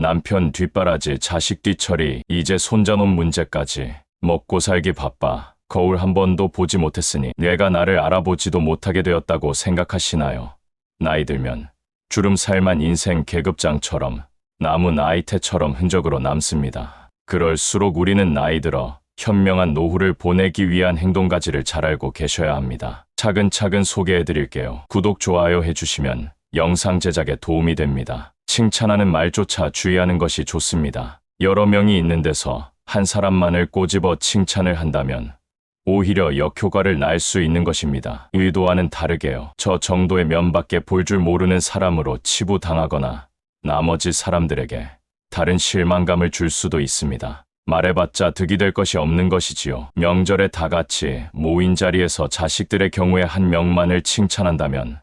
남편 뒷바라지, 자식 뒤처리, 이제 손자놈 문제까지. 먹고 살기 바빠. 거울 한 번도 보지 못했으니 내가 나를 알아보지도 못하게 되었다고 생각하시나요? 나이 들면 주름살만 인생 계급장처럼 나무 나이테처럼 흔적으로 남습니다. 그럴수록 우리는 나이 들어 현명한 노후를 보내기 위한 행동가지를 잘 알고 계셔야 합니다. 차근차근 소개해 드릴게요. 구독, 좋아요 해주시면 영상 제작에 도움이 됩니다. 칭찬하는 말조차 주의하는 것이 좋습니다. 여러 명이 있는 데서 한 사람만을 꼬집어 칭찬을 한다면 오히려 역효과를 날 수 있는 것입니다. 의도와는 다르게요. 저 정도의 면밖에 볼 줄 모르는 사람으로 치부당하거나 나머지 사람들에게 다른 실망감을 줄 수도 있습니다. 말해봤자 득이 될 것이 없는 것이지요. 명절에 다 같이 모인 자리에서 자식들의 경우에 한 명만을 칭찬한다면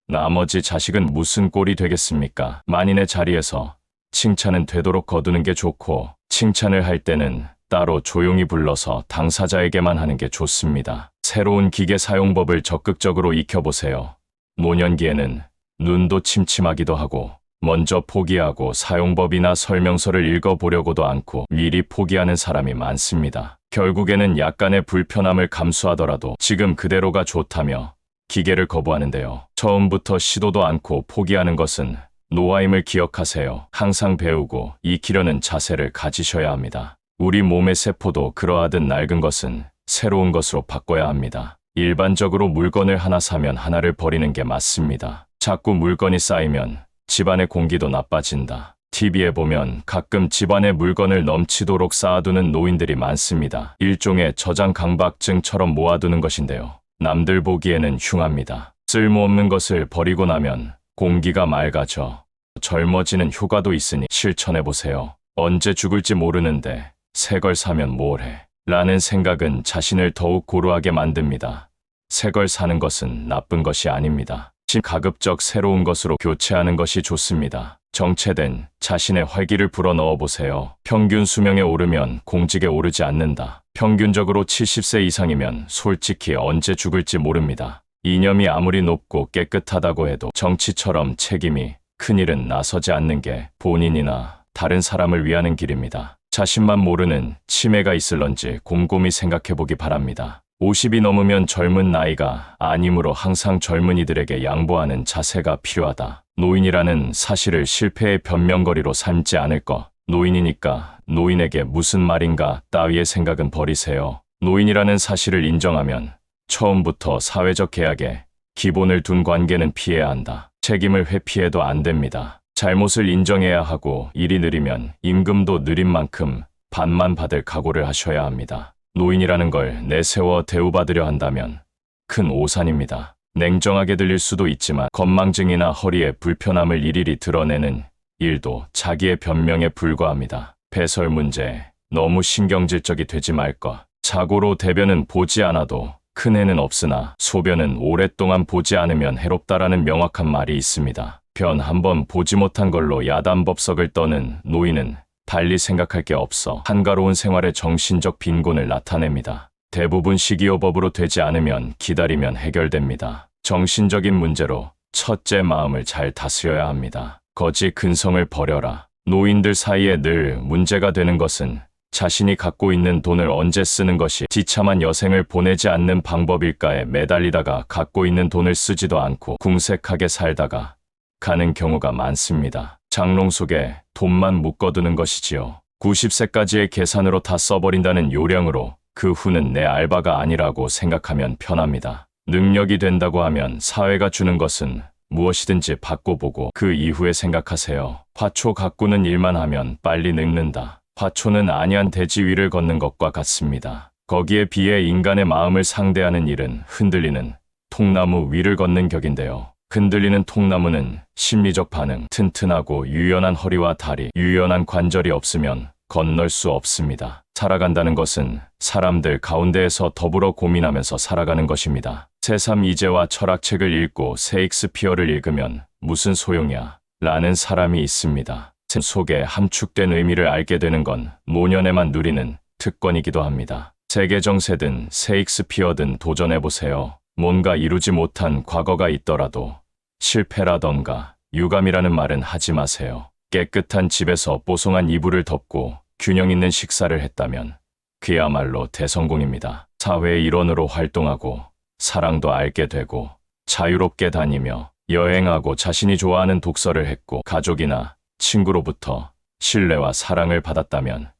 나머지 자식은 무슨 꼴이 되겠습니까? 만인의 자리에서 칭찬은 되도록 거두는 게 좋고, 칭찬을 할 때는 따로 조용히 불러서 당사자에게만 하는 게 좋습니다. 새로운 기계 사용법을 적극적으로 익혀보세요. 노년기에는 눈도 침침하기도 하고 먼저 포기하고 사용법이나 설명서를 읽어보려고도 않고 미리 포기하는 사람이 많습니다. 결국에는 약간의 불편함을 감수하더라도 지금 그대로가 좋다며 기계를 거부하는데요. 처음부터 시도도 않고 포기하는 것은 노화임을 기억하세요. 항상 배우고 익히려는 자세를 가지셔야 합니다. 우리 몸의 세포도 그러하듯 낡은 것은 새로운 것으로 바꿔야 합니다. 일반적으로 물건을 하나 사면 하나를 버리는 게 맞습니다. 자꾸 물건이 쌓이면 집안의 공기도 나빠진다. TV에 보면 가끔 집안에 물건을 넘치도록 쌓아두는 노인들이 많습니다. 일종의 저장 강박증처럼 모아두는 것인데요. 남들 보기에는 흉합니다. 쓸모없는 것을 버리고 나면 공기가 맑아져 젊어지는 효과도 있으니 실천해보세요. 언제 죽을지 모르는데 새 걸 사면 뭘 해? 라는 생각은 자신을 더욱 고루하게 만듭니다. 새 걸 사는 것은 나쁜 것이 아닙니다. 가급적 새로운 것으로 교체하는 것이 좋습니다. 정체된 자신의 활기를 불어넣어 보세요. 평균 수명에 오르면 공직에 오르지 않는다. 평균적으로 70세 이상이면 솔직히 언제 죽을지 모릅니다. 이념이 아무리 높고 깨끗하다고 해도 정치처럼 책임이 큰 일은 나서지 않는 게 본인이나 다른 사람을 위하는 길입니다. 자신만 모르는 치매가 있을런지 곰곰이 생각해보기 바랍니다. 50이 넘으면 젊은 나이가 아니므로 항상 젊은이들에게 양보하는 자세가 필요하다. 노인이라는 사실을 실패의 변명거리로 삼지 않을 것. 노인이니까 노인에게 무슨 말인가 따위의 생각은 버리세요. 노인이라는 사실을 인정하면 처음부터 사회적 계약에 기본을 둔 관계는 피해야 한다. 책임을 회피해도 안 됩니다. 잘못을 인정해야 하고 일이 느리면 임금도 느린 만큼 반만 받을 각오를 하셔야 합니다. 노인이라는 걸 내세워 대우받으려 한다면 큰 오산입니다. 냉정하게 들릴 수도 있지만 건망증이나 허리의 불편함을 일일이 드러내는 일도 자기의 변명에 불과합니다. 배설 문제, 너무 신경질적이 되지 말 것. 자고로 대변은 보지 않아도 큰 해는 없으나 소변은 오랫동안 보지 않으면 해롭다라는 명확한 말이 있습니다. 변 한번 보지 못한 걸로 야단법석을 떠는 노인은 달리 생각할 게 없어 한가로운 생활의 정신적 빈곤을 나타냅니다. 대부분 식이요법으로 되지 않으면 기다리면 해결됩니다. 정신적인 문제로 첫째 마음을 잘 다스려야 합니다. 거지 근성을 버려라. 노인들 사이에 늘 문제가 되는 것은 자신이 갖고 있는 돈을 언제 쓰는 것이 비참한 여생을 보내지 않는 방법일까에 매달리다가 갖고 있는 돈을 쓰지도 않고 궁색하게 살다가 가는 경우가 많습니다. 장롱 속에 돈만 묶어두는 것이지요. 90세까지의 계산으로 다 써버린다는 요령으로 그 후는 내 알바가 아니라고 생각하면 편합니다. 능력이 된다고 하면 사회가 주는 것은 무엇이든지 바꿔보고 그 이후에 생각하세요. 화초 가꾸는 일만 하면 빨리 늙는다. 화초는 안이한 대지 위를 걷는 것과 같습니다. 거기에 비해 인간의 마음을 상대하는 일은 흔들리는 통나무 위를 걷는 격인데요. 흔들리는 통나무는 심리적 반응, 튼튼하고 유연한 허리와 다리, 유연한 관절이 없으면 건널 수 없습니다. 살아간다는 것은 사람들 가운데에서 더불어 고민하면서 살아가는 것입니다. 새삼 이재와 철학책을 읽고 셰익스피어를 읽으면 무슨 소용이야? 라는 사람이 있습니다. 책 속에 함축된 의미를 알게 되는 건 노년에만 누리는 특권이기도 합니다. 세계 정세든 셰익스피어든 도전해보세요. 뭔가 이루지 못한 과거가 있더라도 실패라던가 유감이라는 말은 하지 마세요. 깨끗한 집에서 뽀송한 이불을 덮고 균형 있는 식사를 했다면 그야말로 대성공입니다. 사회의 일원으로 활동하고 사랑도 알게 되고 자유롭게 다니며 여행하고 자신이 좋아하는 독서를 했고 가족이나 친구로부터 신뢰와 사랑을 받았다면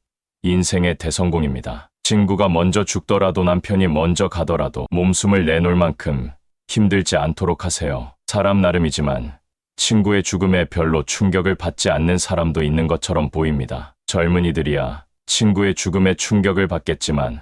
인생의 대성공입니다. 친구가 먼저 죽더라도 남편이 먼저 가더라도 몸숨을 내놓을 만큼 힘들지 않도록 하세요. 사람 나름이지만 친구의 죽음에 별로 충격을 받지 않는 사람도 있는 것처럼 보입니다. 젊은이들이야 친구의 죽음에 충격을 받겠지만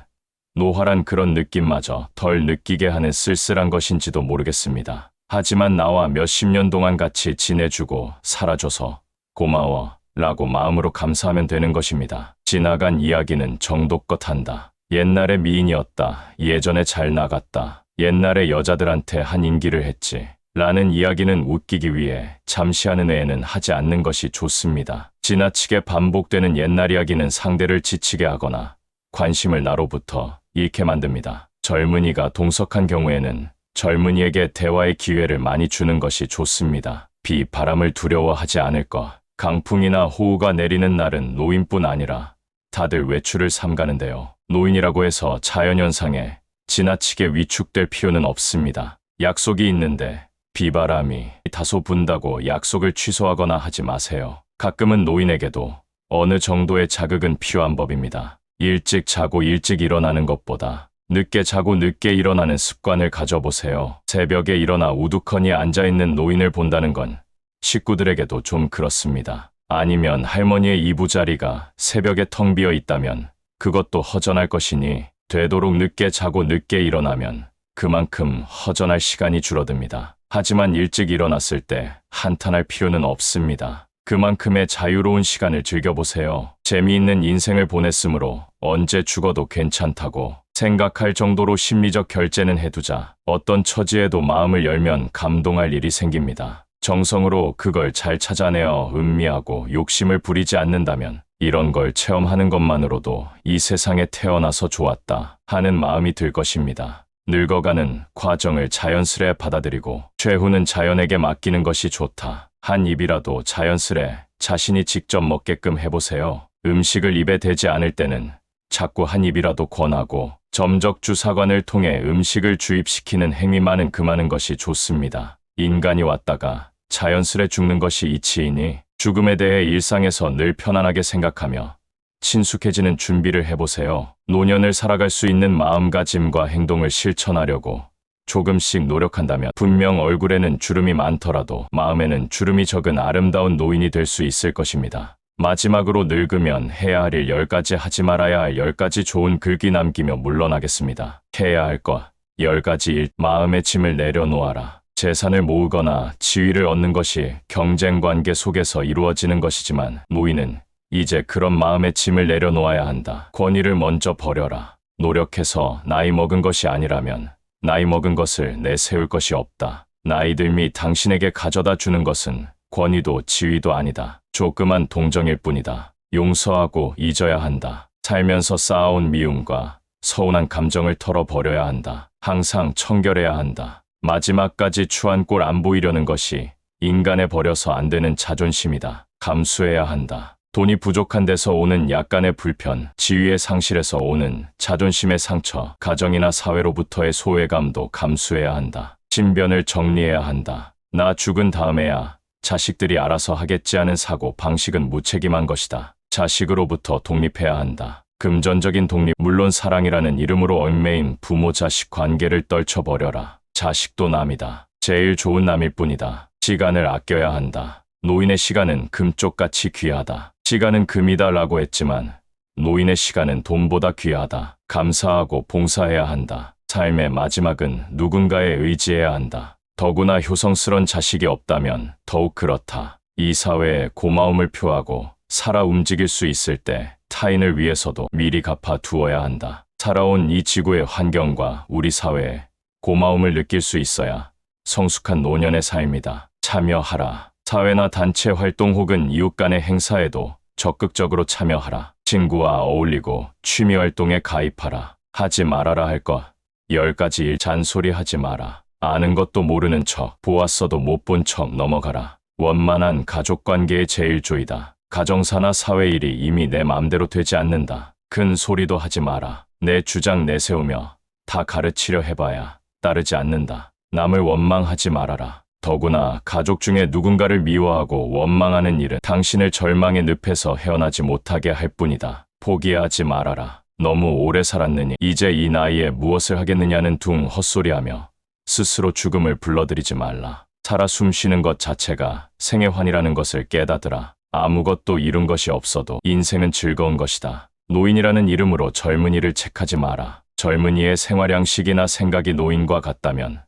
노화란 그런 느낌마저 덜 느끼게 하는 쓸쓸한 것인지도 모르겠습니다. 하지만 나와 몇십 년 동안 같이 지내주고 살아줘서 고마워 라고 마음으로 감사하면 되는 것입니다. 지나간 이야기는 정도껏 한다. 옛날에 미인이었다. 예전에 잘 나갔다. 옛날에 여자들한테 한 인기를 했지. 라는 이야기는 웃기기 위해 잠시 하는 외에는 하지 않는 것이 좋습니다. 지나치게 반복되는 옛날 이야기는 상대를 지치게 하거나 관심을 나로부터 잃게 만듭니다. 젊은이가 동석한 경우에는 젊은이에게 대화의 기회를 많이 주는 것이 좋습니다. 비, 바람을 두려워하지 않을 것. 강풍이나 호우가 내리는 날은 노인뿐 아니라 다들 외출을 삼가는데요. 노인이라고 해서 자연현상에 지나치게 위축될 필요는 없습니다. 약속이 있는데 비바람이 다소 분다고 약속을 취소하거나 하지 마세요. 가끔은 노인에게도 어느 정도의 자극은 필요한 법입니다. 일찍 자고 일찍 일어나는 것보다 늦게 자고 늦게 일어나는 습관을 가져보세요. 새벽에 일어나 우두커니 앉아있는 노인을 본다는 건 식구들에게도 좀 그렇습니다. 아니면 할머니의 이부자리가 새벽에 텅 비어 있다면 그것도 허전할 것이니 되도록 늦게 자고 늦게 일어나면 그만큼 허전할 시간이 줄어듭니다. 하지만 일찍 일어났을 때 한탄할 필요는 없습니다. 그만큼의 자유로운 시간을 즐겨보세요. 재미있는 인생을 보냈으므로 언제 죽어도 괜찮다고 생각할 정도로 심리적 결제는 해두자. 어떤 처지에도 마음을 열면 감동할 일이 생깁니다. 정성으로 그걸 잘 찾아내어 음미하고 욕심을 부리지 않는다면 이런 걸 체험하는 것만으로도 이 세상에 태어나서 좋았다 하는 마음이 들 것입니다. 늙어가는 과정을 자연스레 받아들이고 최후는 자연에게 맡기는 것이 좋다. 한 입이라도 자연스레 자신이 직접 먹게끔 해보세요. 음식을 입에 대지 않을 때는 자꾸 한 입이라도 권하고 점적주 사관을 통해 음식을 주입시키는 행위만은 금하는 것이 좋습니다. 인간이 왔다가 자연스레 죽는 것이 이치이니 죽음에 대해 일상에서 늘 편안하게 생각하며 친숙해지는 준비를 해보세요. 노년을 살아갈 수 있는 마음가짐과 행동을 실천하려고 조금씩 노력한다면 분명 얼굴에는 주름이 많더라도 마음에는 주름이 적은 아름다운 노인이 될 수 있을 것입니다. 마지막으로 늙으면 해야 할 일 10가지 하지 말아야 할 10가지 좋은 글귀 남기며 물러나겠습니다. 해야 할 것 10가지 일. 마음의 짐을 내려놓아라. 재산을 모으거나 지위를 얻는 것이 경쟁관계 속에서 이루어지는 것이지만 노인은 이제 그런 마음의 짐을 내려놓아야 한다. 권위를 먼저 버려라. 노력해서 나이 먹은 것이 아니라면 나이 먹은 것을 내세울 것이 없다. 나이 들미 당신에게 가져다 주는 것은 권위도 지위도 아니다. 조그만 동정일 뿐이다. 용서하고 잊어야 한다. 살면서 쌓아온 미움과 서운한 감정을 털어버려야 한다. 항상 청결해야 한다. 마지막까지 추한 꼴 안 보이려는 것이 인간에 버려서 안 되는 자존심이다. 감수해야 한다. 돈이 부족한 데서 오는 약간의 불편, 지위의 상실에서 오는 자존심의 상처, 가정이나 사회로부터의 소외감도 감수해야 한다. 신변을 정리해야 한다. 나 죽은 다음에야 자식들이 알아서 하겠지 하는 사고 방식은 무책임한 것이다. 자식으로부터 독립해야 한다. 금전적인 독립, 물론 사랑이라는 이름으로 얽매인 부모-자식 관계를 떨쳐버려라. 자식도 남이다. 제일 좋은 남일 뿐이다. 시간을 아껴야 한다. 노인의 시간은 금쪽같이 귀하다. 시간은 금이다 라고 했지만 노인의 시간은 돈보다 귀하다. 감사하고 봉사해야 한다. 삶의 마지막은 누군가에 의지해야 한다. 더구나 효성스런 자식이 없다면 더욱 그렇다. 이 사회에 고마움을 표하고 살아 움직일 수 있을 때 타인을 위해서도 미리 갚아 두어야 한다. 살아온 이 지구의 환경과 우리 사회에 고마움을 느낄 수 있어야 성숙한 노년의 삶이다. 참여하라. 사회나 단체 활동 혹은 이웃 간의 행사에도 적극적으로 참여하라. 친구와 어울리고 취미 활동에 가입하라. 하지 말아라 할 것 10가지 일. 잔소리하지 마라. 아는 것도 모르는 척, 보았어도 못 본 척 넘어가라. 원만한 가족관계의 제일조이다. 가정사나 사회일이 이미 내 맘대로 되지 않는다. 큰 소리도 하지 마라. 내 주장 내세우며 다 가르치려 해봐야 따르지 않는다. 남을 원망하지 말아라. 더구나 가족 중에 누군가를 미워하고 원망하는 일은 당신을 절망의 늪에서 헤어나지 못하게 할 뿐이다. 포기하지 말아라. 너무 오래 살았느니 이제 이 나이에 무엇을 하겠느냐는 둥 헛소리하며 스스로 죽음을 불러들이지 말라. 살아 숨쉬는 것 자체가 생의 환이라는 것을 깨닫으라. 아무것도 이룬 것이 없어도 인생은 즐거운 것이다. 노인이라는 이름으로 젊은이를 책하지 마라. 젊은이의 생활양식이나 생각이 노인과 같다면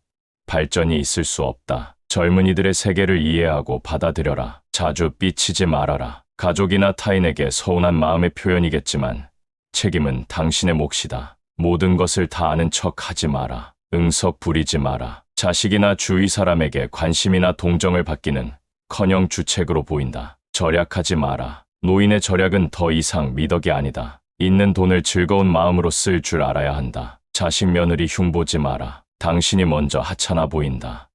발전이 있을 수 없다. 젊은이들의 세계를 이해하고 받아들여라. 자주 삐치지 말아라. 가족이나 타인에게 서운한 마음의 표현이겠지만 책임은 당신의 몫이다. 모든 것을 다 아는 척 하지 마라. 응석 부리지 마라. 자식이나 주위 사람에게 관심이나 동정을 받기는 커녕 주책으로 보인다. 절약하지 마라. 노인의 절약은 더 이상 미덕이 아니다. 있는 돈을 즐거운 마음으로 쓸 줄 알아야 한다. 자식 며느리 흉보지 마라. 당신이 먼저 하찮아 보인다.